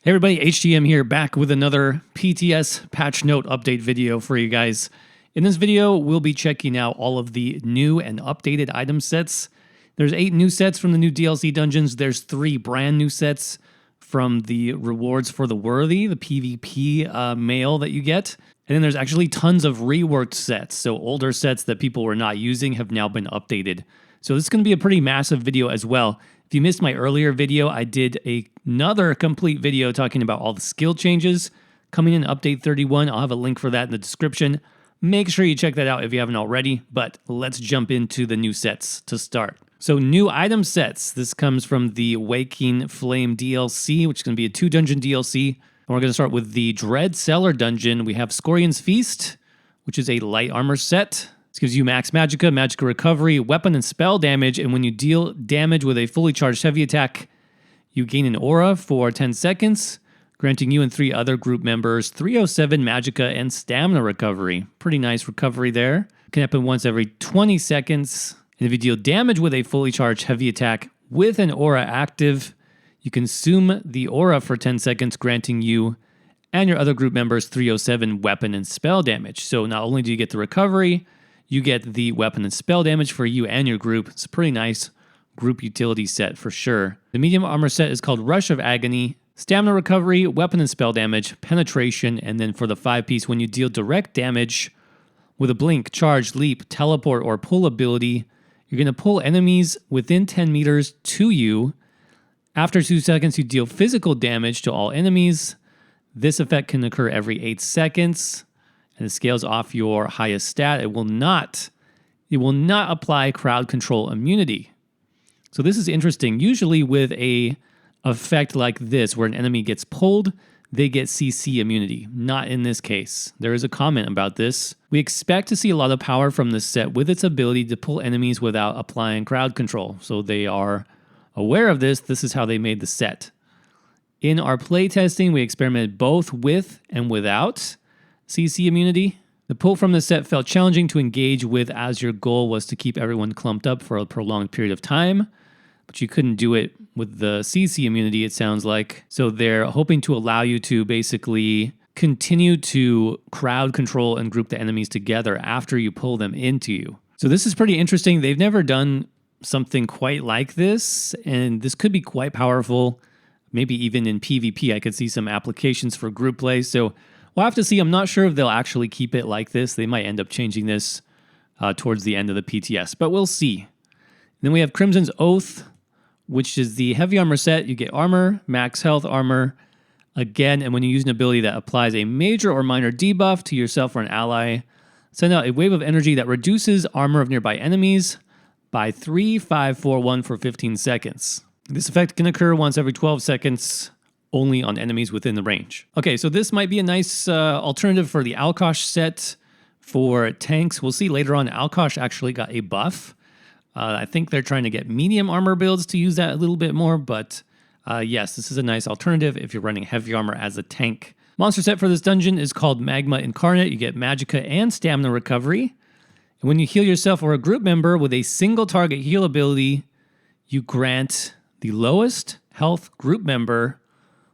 Hey everybody, HTM here, back with another PTS patch note update video for you guys. In this video, we'll be checking out all of the new and updated item sets. There's 8 new sets from the new DLC dungeons. There's 3 brand new sets from the rewards for the worthy, the PvP mail that you get. And then there's actually tons of reworked sets. So older sets that people were not using have now been updated. So this is going to be a pretty massive video as well. If you missed my earlier video, I did another complete video talking about all the skill changes coming in update 31. I'll have a link for that in the description. Make sure you check that out if you haven't already, but let's jump into the new sets to start. So new item sets. This comes from the Waking Flame DLC, which is going to be a 2-dungeon DLC. And we're going to start with the Dread Cellar dungeon. We have Scorion's Feast, which is a light armor set. This gives you max magicka recovery, weapon and spell damage, and when you deal damage with a fully charged heavy attack, you gain an aura for 10 seconds, granting you and 3 other group members 307 magicka and stamina recovery. Pretty nice recovery there. It can happen once every 20 seconds. And if you deal damage with a fully charged heavy attack with an aura active, you consume the aura for 10 seconds, granting you and your other group members 307 weapon and spell damage. So not only do you get the recovery, you get the weapon and spell damage for you and your group. It's a pretty nice group utility set for sure. The medium armor set is called Rush of Agony, stamina recovery, weapon and spell damage, penetration, and then for the 5-piece, when you deal direct damage with a blink, charge, leap, teleport, or pull ability, you're going to pull enemies within 10 meters to you. After 2 seconds, you deal physical damage to all enemies. This effect can occur every 8 seconds. And it scales off your highest stat. It will not apply crowd control immunity. So this is interesting. Usually with a effect like this, where an enemy gets pulled, they get CC immunity. Not in this case. There is a comment about this. We expect to see a lot of power from this set with its ability to pull enemies without applying crowd control. So they are aware of this. This is how they made the set. In our playtesting, we experimented both with and without CC immunity. The pull from the set felt challenging to engage with, as your goal was to keep everyone clumped up for a prolonged period of time, but you couldn't do it with the CC immunity, it sounds like. So they're hoping to allow you to basically continue to crowd control and group the enemies together after you pull them into you. So this is pretty interesting. They've never done something quite like this, and this could be quite powerful. Maybe even in PvP, I could see some applications for group play. So we'll have to see. I'm not sure if they'll actually keep it like this. They might end up changing this towards the end of the PTS, but we'll see. Then we have Crimson's Oath, which is the heavy armor set. You get armor, max health armor, again, and when you use an ability that applies a major or minor debuff to yourself or an ally, send out a wave of energy that reduces armor of nearby enemies by 3, 5, 4, 1 for 15 seconds. This effect can occur once every 12 seconds, only on enemies within the range. Okay, so this might be a nice alternative for the Alkosh set for tanks. We'll see later on, Alkosh actually got a buff. I think they're trying to get medium armor builds to use that a little bit more, but yes, this is a nice alternative if you're running heavy armor as a tank. Monster set for this dungeon is called Magma Incarnate. You get magicka and stamina recovery. And when you heal yourself or a group member with a single target heal ability, you grant the lowest health group member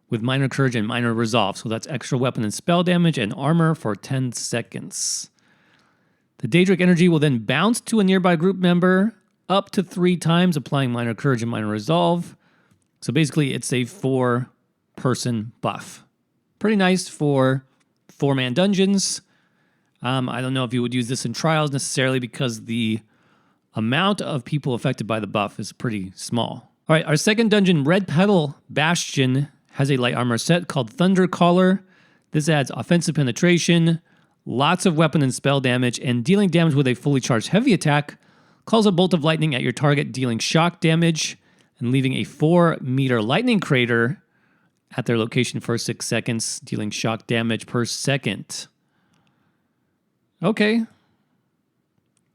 with minor courage and minor resolve. So that's extra weapon and spell damage and armor for 10 seconds. The Daedric energy will then bounce to a nearby group member up to 3 times, applying minor courage and minor resolve. So basically it's a 4-person buff. Pretty nice for 4-man dungeons. I don't know if you would use this in trials necessarily because the amount of people affected by the buff is pretty small. All right, our second dungeon, Red Petal Bastion, has a light armor set called Thunder Caller. This adds offensive penetration, lots of weapon and spell damage, and dealing damage with a fully charged heavy attack calls a bolt of lightning at your target, dealing shock damage and leaving a 4-meter lightning crater at their location for 6 seconds, dealing shock damage per second. Okay.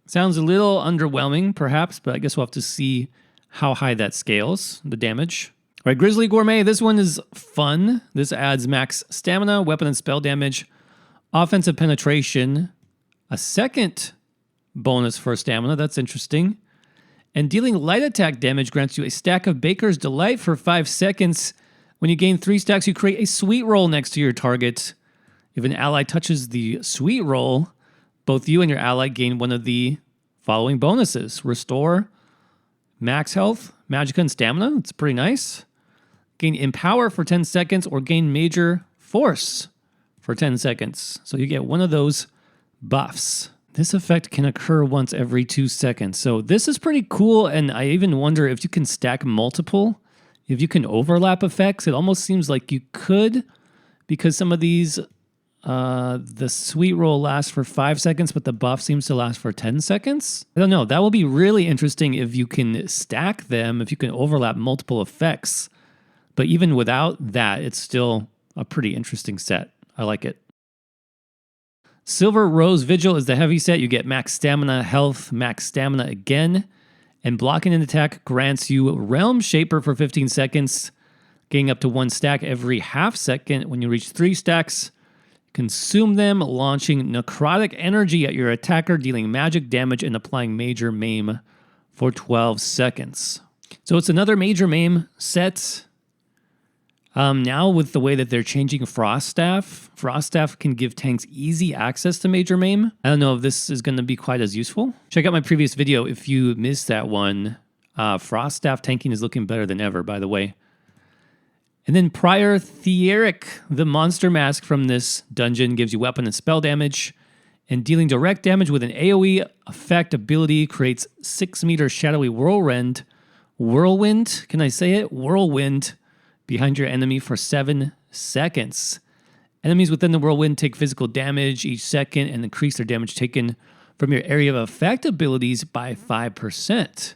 Sounds a little underwhelming, perhaps, but I guess we'll have to see how high that scales, the damage. All right, Grizzly Gourmet, this one is fun. This adds max stamina, weapon and spell damage, offensive penetration, a second bonus for stamina. That's interesting. And dealing light attack damage grants you a stack of Baker's Delight for 5 seconds When you gain 3 stacks, you create a sweet roll next to your target. If an ally touches the sweet roll, both you and your ally gain one of the following bonuses. Restore max health, magicka, and stamina. It's pretty nice. Gain empower for 10 seconds or gain major force for 10 seconds. So you get one of those buffs. This effect can occur once every 2 seconds. So this is pretty cool, and I even wonder if you can stack multiple, if you can overlap effects. It almost seems like you could, because some of these, the sweet roll lasts for 5 seconds, but the buff seems to last for 10 seconds. I don't know. That will be really interesting if you can stack them, if you can overlap multiple effects. But even without that, it's still a pretty interesting set. I like it. Silver Rose Vigil is the heavy set. You get max stamina, health, max stamina again. And blocking an attack grants you Realm Shaper for 15 seconds, gaining up to 1 stack every half second. When you reach 3 stacks, consume them, launching necrotic energy at your attacker, dealing magic damage and applying major maim for 12 seconds. So it's another major maim set. Now with the way that they're changing Frost Staff can give tanks easy access to major maim. I don't know if this is going to be quite as useful. Check out my previous video if you missed that one. Frost Staff tanking is looking better than ever, by the way. And then Prior Theeric, the monster mask from this dungeon, gives you weapon and spell damage. And dealing direct damage with an AoE effect ability creates 6-meter shadowy whirlwind. Whirlwind, can I say it? Whirlwind behind your enemy for 7 seconds. Enemies within the whirlwind take physical damage each second and increase their damage taken from your area of effect abilities by 5%.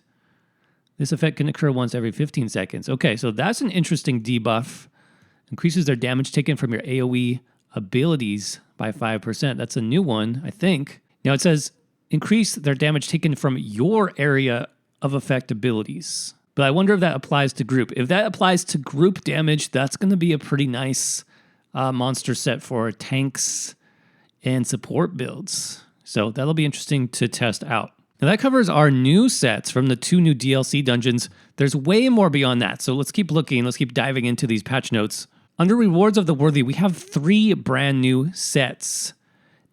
This effect can occur once every 15 seconds. Okay, so that's an interesting debuff. Increases their damage taken from your AoE abilities by 5%. That's a new one, I think. Now it says increase their damage taken from your area of effect abilities. But I wonder if that applies to group. If that applies to group damage, that's going to be a pretty nice monster set for tanks and support builds. So that'll be interesting to test out. Now that covers our new sets from the 2 new DLC dungeons. There's way more beyond that, so let's keep looking. Let's keep diving into these patch notes. Under Rewards of the Worthy, we have 3 brand new sets.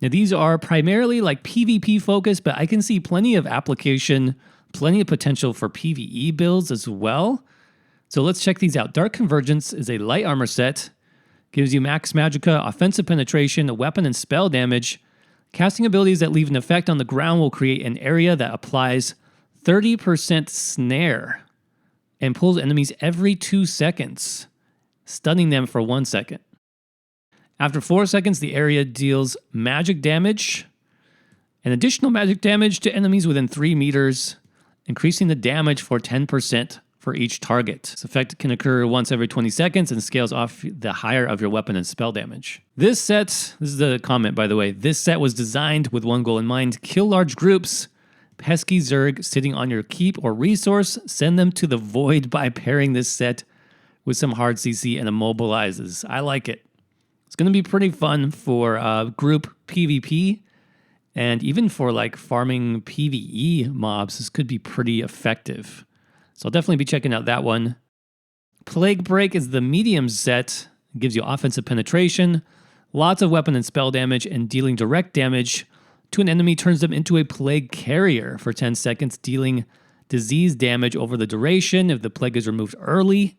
Now these are primarily like PvP focused, but I can see plenty of application, plenty of potential for PvE builds as well. So let's check these out. Dark Convergence is a light armor set. Gives you max magicka, offensive penetration, weapon and spell damage. Casting abilities that leave an effect on the ground will create an area that applies 30% snare and pulls enemies every 2 seconds, stunning them for 1 second. After 4 seconds, the area deals magic damage and additional magic damage to enemies within 3 meters, increasing the damage for 10% for each target. This effect can occur once every 20 seconds and scales off the higher of your weapon and spell damage. This is the comment, by the way, this set was designed with one goal in mind: kill large groups. Pesky ZERG sitting on your keep or resource, send them to the void by pairing this set with some hard CC and immobilizes. I like it. It's going to be pretty fun for group PvP. And even for like farming PvE mobs, this could be pretty effective. So I'll definitely be checking out that one. Plague Break is the medium set. It gives you offensive penetration, lots of weapon and spell damage, and dealing direct damage to an enemy turns them into a plague carrier for 10 seconds, dealing disease damage over the duration. If the plague is removed early,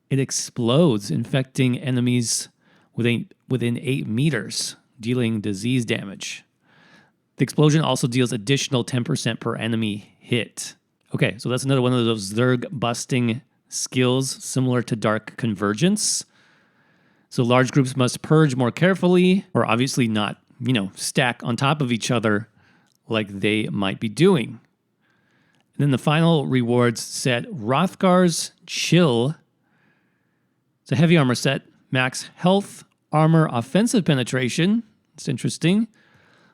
it explodes, infecting enemies within 8 meters, dealing disease damage. The explosion also deals additional 10% per enemy hit. Okay, so that's another one of those ZERG busting skills similar to Dark Convergence. So large groups must purge more carefully, or obviously not, stack on top of each other like they might be doing. And then the final rewards set, Hrothgar's Chill. It's a heavy armor set, max health, armor, offensive penetration. It's interesting.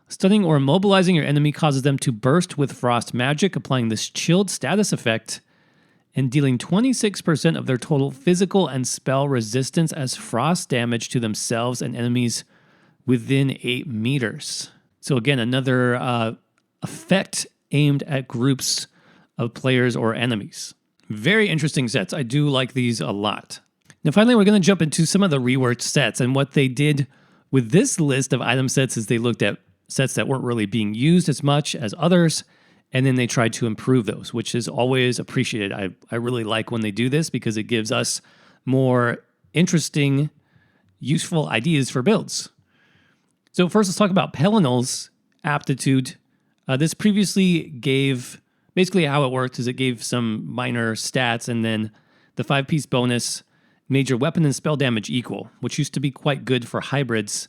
Stunning or immobilizing your enemy causes them to burst with frost magic, applying this chilled status effect and dealing 26% of their total physical and spell resistance as frost damage to themselves and enemies within 8 meters. So again, another effect aimed at groups of players or enemies. Very interesting sets. I do like these a lot. Now finally, we're going to jump into some of the reworked sets, and what they did with this list of item sets is they looked at sets that weren't really being used as much as others, and then they tried to improve those, which is always appreciated. I really like when they do this because it gives us more interesting, useful ideas for builds. So first, let's talk about Pelinal's aptitude. This previously gave, basically how it worked is it gave some minor stats, and then the 5-piece bonus made your weapon and spell damage equal, which used to be quite good for hybrids.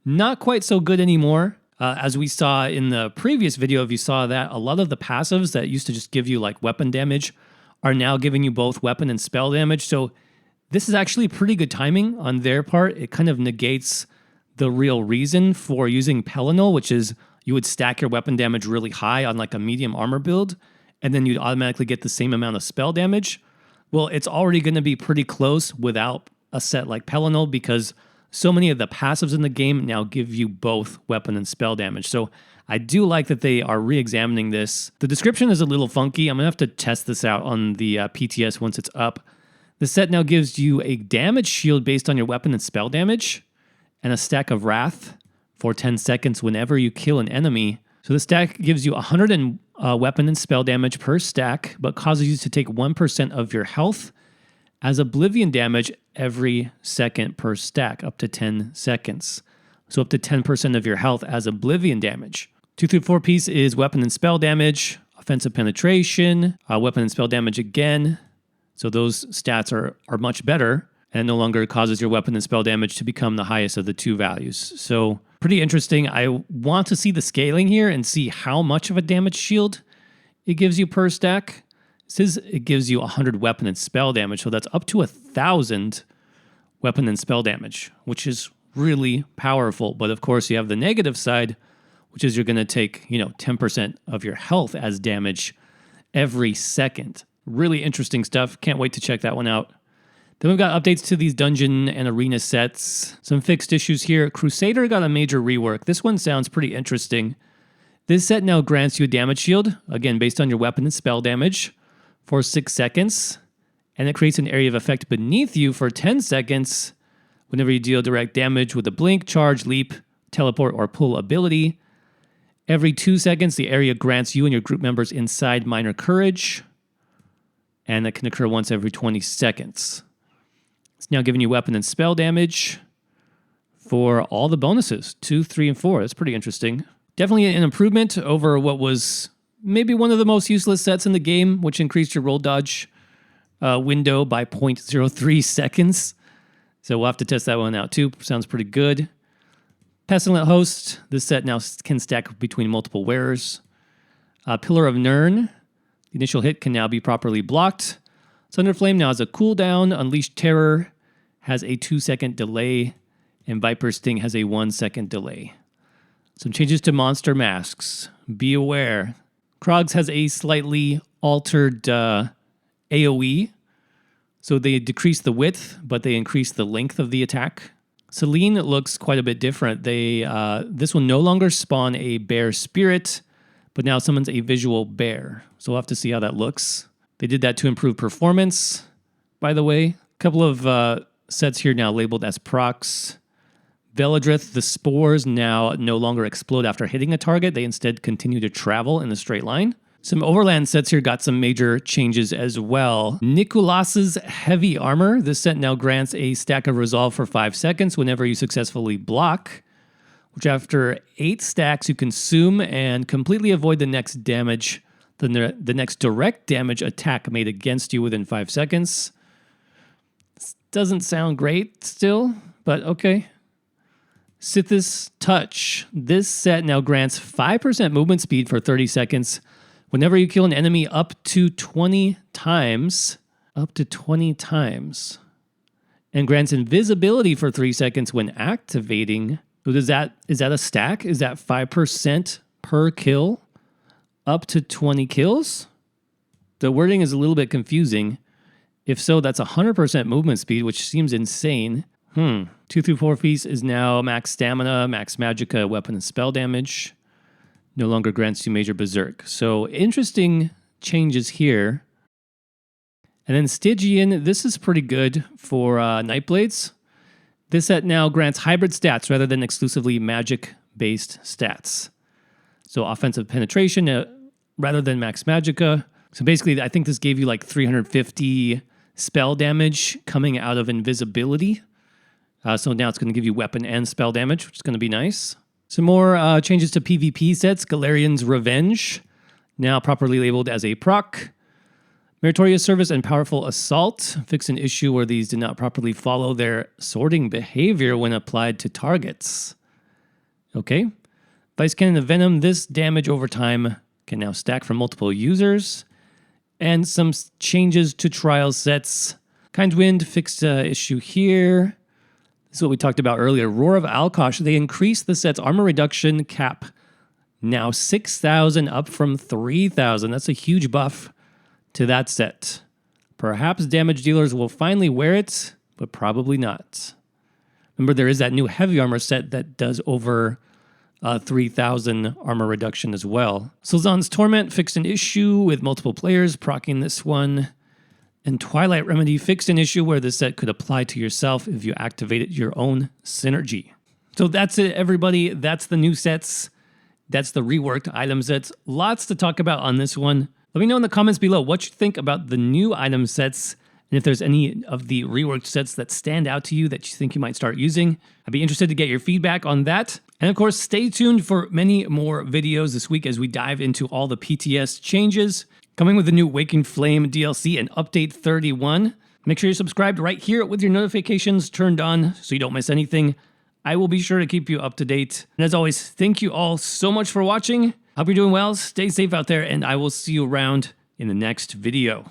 Not quite so good anymore. As we saw in the previous video, if you saw that, a lot of the passives that used to just give you like weapon damage are now giving you both weapon and spell damage. So this is actually pretty good timing on their part. It kind of negates the real reason for using Pelinal, which is you would stack your weapon damage really high on like a medium armor build, and then you'd automatically get the same amount of spell damage. Well, it's already going to be pretty close without a set like Pelinal because so many of the passives in the game now give you both weapon and spell damage. So I do like that they are re-examining this. The description is a little funky. I'm going to have to test this out on the PTS once it's up. The set now gives you a damage shield based on your weapon and spell damage, and a stack of Wrath for 10 seconds whenever you kill an enemy. So the stack gives you 100 weapon and spell damage per stack, but causes you to take 1% of your health as oblivion damage every second per stack, up to 10 seconds. So up to 10% of your health as oblivion damage. 2 through 4 piece is weapon and spell damage, offensive penetration, weapon and spell damage again. So those stats are much better, and it no longer causes your weapon and spell damage to become the highest of the two values. So pretty interesting. I want to see the scaling here and see how much of a damage shield it gives you per stack. It says it gives you 100 weapon and spell damage, so that's up to 1,000 weapon and spell damage, which is really powerful. But of course, you have the negative side, which is you're going to take 10% of your health as damage every second. Really interesting stuff. Can't wait to check that one out. Then we've got updates to these dungeon and arena sets. Some fixed issues here. Crusader got a major rework. This one sounds pretty interesting. This set now grants you a damage shield, again based on your weapon and spell damage, for 6 seconds, and it creates an area of effect beneath you for 10 seconds whenever you deal direct damage with a blink, charge, leap, teleport, or pull ability. Every 2 seconds, the area grants you and your group members inside minor courage, and that can occur once every 20 seconds. It's now giving you weapon and spell damage for all the bonuses, 2, 3, and 4. That's pretty interesting. Definitely an improvement over what was maybe one of the most useless sets in the game, which increased your roll dodge window by 0.03 seconds. So we'll have to test that one out too. Sounds pretty good. Pestilent Host. This set now can stack between multiple wearers. Pillar of Nirn. The initial hit can now be properly blocked. Thunderflame now has a cooldown. Unleashed Terror has a 2-second delay. And Viper Sting has a 1-second delay. Some changes to monster masks. Be aware. Krogs has a slightly altered AoE. So they decrease the width, but they increase the length of the attack. Selene looks quite a bit different. This will no longer spawn a bear spirit, but now summons a visual bear. So we'll have to see how that looks. They did that to improve performance, by the way. A couple of sets here now labeled as procs. Veladrith, the spores now no longer explode after hitting a target. They instead continue to travel in a straight line. Some Overland sets here got some major changes as well. Nicholas's Heavy Armor. This set now grants a stack of Resolve for 5 seconds whenever you successfully block, which after 8 stacks you consume and completely avoid the next damage, the next direct damage attack made against you within 5 seconds. This doesn't sound great still, but okay. Sithis Touch. This set now grants 5% movement speed for 30 seconds whenever you kill an enemy up to 20 times. Up to 20 times. And grants invisibility for 3 seconds when activating. So is that a stack? Is that 5% per kill? Up to 20 kills? The wording is a little bit confusing. If so, that's 100% movement speed, which seems insane. 2 through 4 piece is now max stamina, max magicka, weapon and spell damage. No longer grants you major berserk. So interesting changes here. And then Stygian, this is pretty good for Nightblades. This set now grants hybrid stats rather than exclusively magic-based stats. So offensive penetration rather than max magicka. So basically, I think this gave you like 350 spell damage coming out of invisibility. So now it's going to give you weapon and spell damage, which is going to be nice. Some more changes to PvP sets. Galarian's Revenge, now properly labeled as a proc. Meritorious Service and Powerful Assault fix an issue where these did not properly follow their sorting behavior when applied to targets. Okay. Vice Cannon of Venom, this damage over time can now stack for multiple users. And some changes to trial sets. Kind Wind fixed an issue here. This is what we talked about earlier. Roar of Alkosh, they increased the set's armor reduction cap. Now 6,000 up from 3,000. That's a huge buff to that set. Perhaps damage dealers will finally wear it, but probably not. Remember, there is that new heavy armor set that does over 3,000 armor reduction as well. Silzan's Torment fixed an issue with multiple players proccing this one. And Twilight Remedy fixed an issue where the set could apply to yourself if you activated your own synergy. So that's it, everybody. That's the new sets. That's the reworked item sets. Lots to talk about on this one. Let me know in the comments below what you think about the new item sets and if there's any of the reworked sets that stand out to you that you think you might start using. I'd be interested to get your feedback on that. And of course, stay tuned for many more videos this week as we dive into all the PTS changes. Coming with the new Waking Flame DLC and Update 31. Make sure you're subscribed right here with your notifications turned on so you don't miss anything. I will be sure to keep you up to date. And as always, thank you all so much for watching. Hope you're doing well, stay safe out there, and I will see you around in the next video.